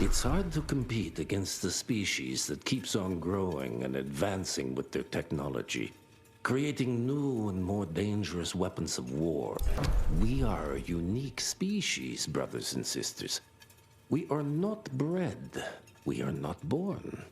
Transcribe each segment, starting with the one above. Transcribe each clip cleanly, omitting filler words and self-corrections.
It's hard to compete against a species that keeps on growing and advancing with their technology, creating new and more dangerous weapons of war. We are a unique species, brothers and sisters. We are not bred. We are not born.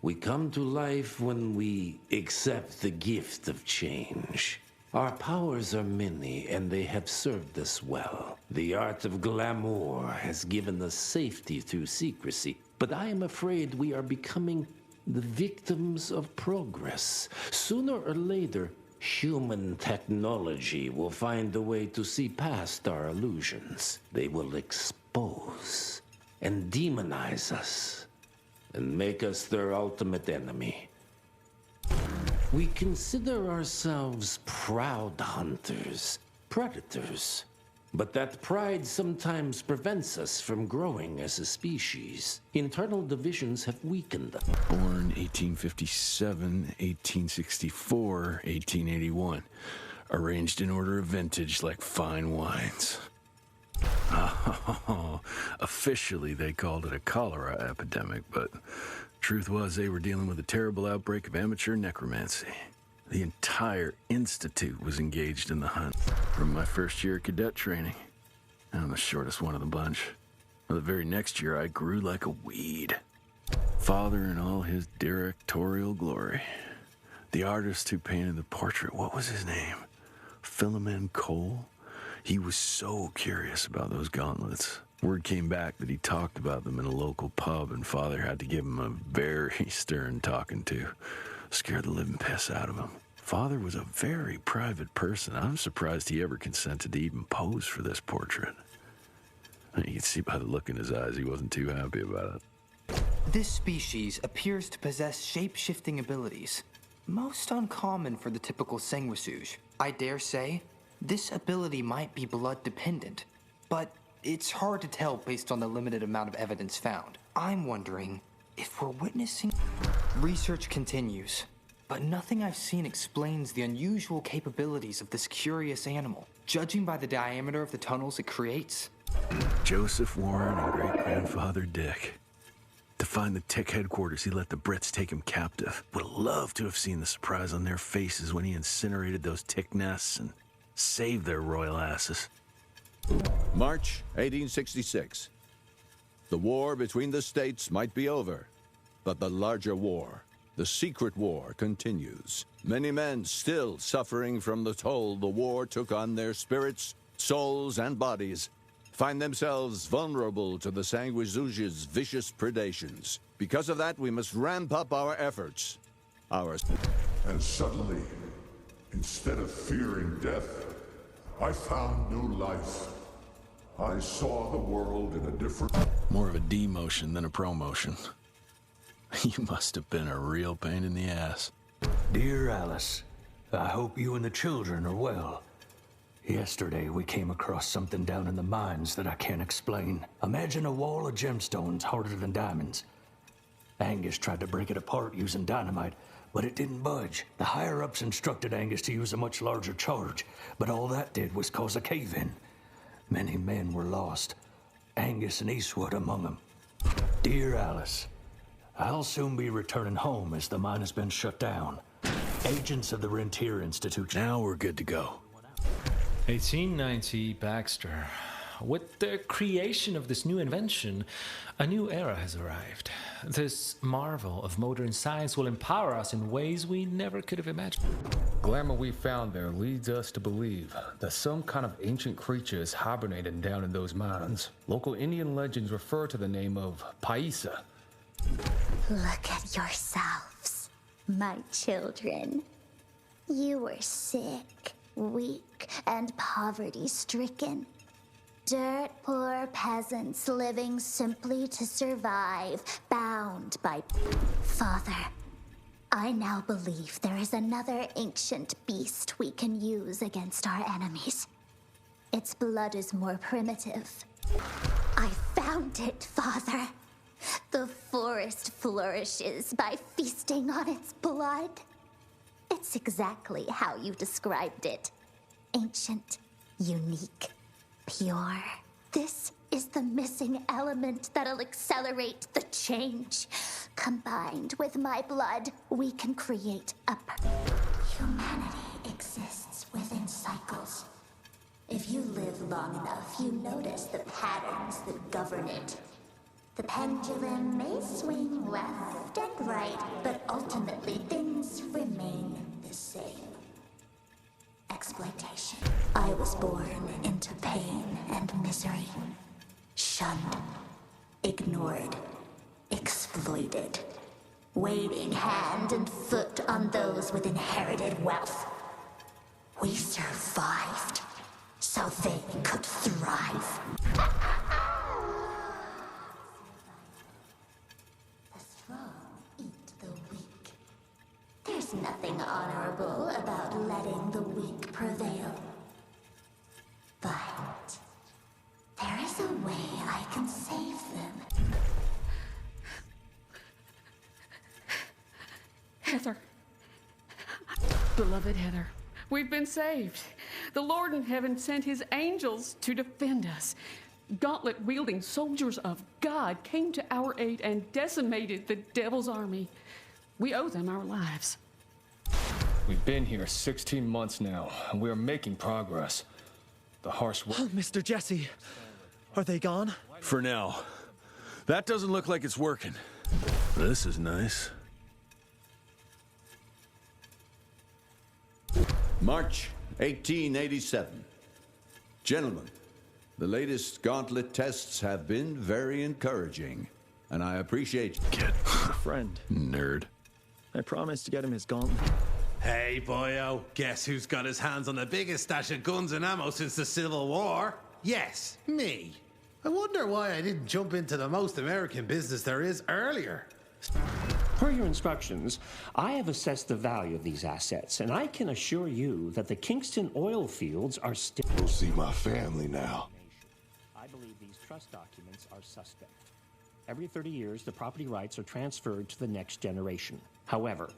We come to life when we accept the gift of change. Our powers are many, and they have served us well. The art of glamour has given us safety through secrecy, but I am afraid we are becoming the victims of progress. Sooner or later, human technology will find a way to see past our illusions. They will expose and demonize us and make us their ultimate enemy. We consider ourselves proud hunters, predators, but that pride sometimes prevents us from growing as a species. Internal divisions have weakened us. Born 1857, 1864, 1881. Arranged in order of vintage like fine wines. Officially, they called it a cholera epidemic, but truth was they were dealing with a terrible outbreak of amateur necromancy. The entire institute was engaged in the hunt. From my first year of cadet training, I'm the shortest one of the bunch. The very next year, I grew like a weed. Father in all his directorial glory. The artist who painted the portrait, what was his name? Philomen Cole? He was so curious about those gauntlets. Word came back that he talked about them in a local pub, and Father had to give him a very stern talking to. Scared the living piss out of him. Father was a very private person. I'm surprised he ever consented to even pose for this portrait. You can see by the look in his eyes he wasn't too happy about it. This species appears to possess shape-shifting abilities, most uncommon for the typical sanguisuge. I dare say, this ability might be blood-dependent, but it's hard to tell based on the limited amount of evidence found. I'm wondering if we're witnessing... Research continues, but nothing I've seen explains the unusual capabilities of this curious animal. Judging by the diameter of the tunnels it creates... Joseph Warren and great-grandfather Dick. To find the Tick headquarters, he let the Brits take him captive. Would have loved to have seen the surprise on their faces when he incinerated those Tick nests and saved their royal asses. March 1866. The war between the states might be over, but the larger war, the secret war, continues. Many men still suffering from the toll the war took on their spirits, souls, and bodies find themselves vulnerable to the sanguisuge's vicious predations. Because of that, we must ramp up our efforts. And suddenly, instead of fearing death, I found new life. I saw the world in a different... More of a demotion than a promotion. You must have been a real pain in the ass. Dear Alice, I hope you and the children are well. Yesterday, we came across something down in the mines that I can't explain. Imagine a wall of gemstones harder than diamonds. Angus tried to break it apart using dynamite, but it didn't budge. The higher-ups instructed Angus to use a much larger charge, but all that did was cause a cave-in. Many men were lost, Angus and Eastwood among them. Dear Alice, I'll soon be returning home as the mine has been shut down. Agents of the Rentier Institute. Now we're good to go. 1890, Baxter. With the creation of this new invention, a new era has arrived. This marvel of modern science will empower us in ways we never could have imagined. Glamour we found there leads us to believe that some kind of ancient creature is hibernating down in those mines. Local Indian legends refer to the name of Paisa. Look at yourselves, my children. You were sick, weak, and poverty-stricken. Dirt poor peasants living simply to survive, bound by... Father, I now believe there is another ancient beast we can use against our enemies. Its blood is more primitive. I found it, Father. The forest flourishes by feasting on its blood. It's exactly how you described it. Ancient, unique, pure. This is the missing element that'll accelerate the change. Combined with my blood, we can create a Humanity exists within cycles. If you live long enough, you notice the patterns that govern it. The pendulum may swing left and right, but ultimately things remain the same. Exploitation. I was born into pain and misery. Shunned, ignored, exploited. Waiting hand and foot on those with inherited wealth. We survived, so they could thrive. The strong eat the weak. There's nothing honorable about letting the weak prevail. But there is a way I can save them. Heather. Beloved Heather, we've been saved. The Lord in heaven sent his angels to defend us. Gauntlet-wielding soldiers of God came to our aid and decimated the devil's army. We owe them our lives. We've been here 16 months now, and we are making progress. The harsh work... Oh, Mr. Jesse, are they gone? For now. That doesn't look like it's working. This is nice. March 1887. Gentlemen, the latest gauntlet tests have been very encouraging, and I appreciate you. Kid. Friend. Nerd. I promised to get him his gauntlet. Hey, boyo, guess who's got his hands on the biggest stash of guns and ammo since the Civil War? Yes, me. I wonder why I didn't jump into the most American business there is earlier. Per your instructions, I have assessed the value of these assets, and I can assure you that the Kingston oil fields are still... Go see my family now. I believe these trust documents are suspect. Every 30 years, the property rights are transferred to the next generation. However,